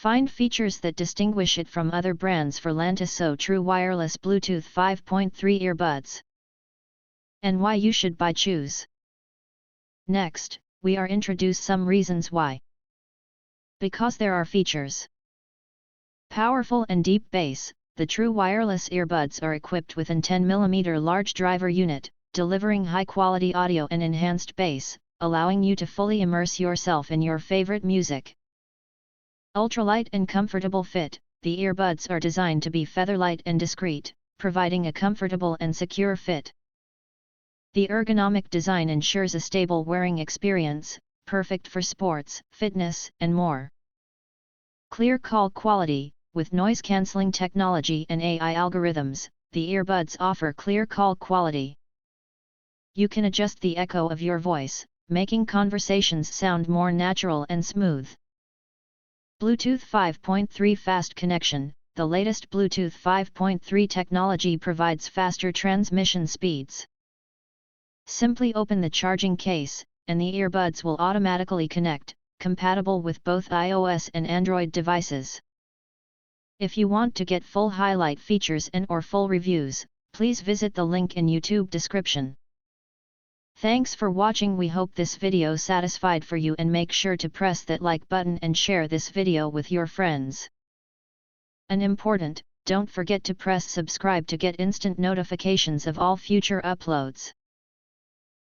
Find features that distinguish it from other brands for Lanteso True Wireless Bluetooth 5.3 Earbuds. And why you should choose. Next, we are introduce some reasons why. Because there are features. Powerful and deep bass, the True Wireless earbuds are equipped with an 10mm large driver unit, delivering high-quality audio and enhanced bass, allowing you to fully immerse yourself in your favorite music. Ultralight and comfortable fit, the earbuds are designed to be featherlight and discreet, providing a comfortable and secure fit. The ergonomic design ensures a stable wearing experience, perfect for sports, fitness, and more. Clear call quality, with noise-canceling technology and AI algorithms, the earbuds offer clear call quality. You can adjust the echo of your voice, making conversations sound more natural and smooth. Bluetooth 5.3 fast connection, the latest Bluetooth 5.3 technology provides faster transmission speeds. Simply open the charging case, and the earbuds will automatically connect, compatible with both iOS and Android devices. If you want to get full highlight features and/or full reviews, please visit the link in YouTube description. Thanks for watching. We hope this video satisfied for you, and make sure to press that like button and share this video with your friends. And important, don't forget to press subscribe to get instant notifications of all future uploads.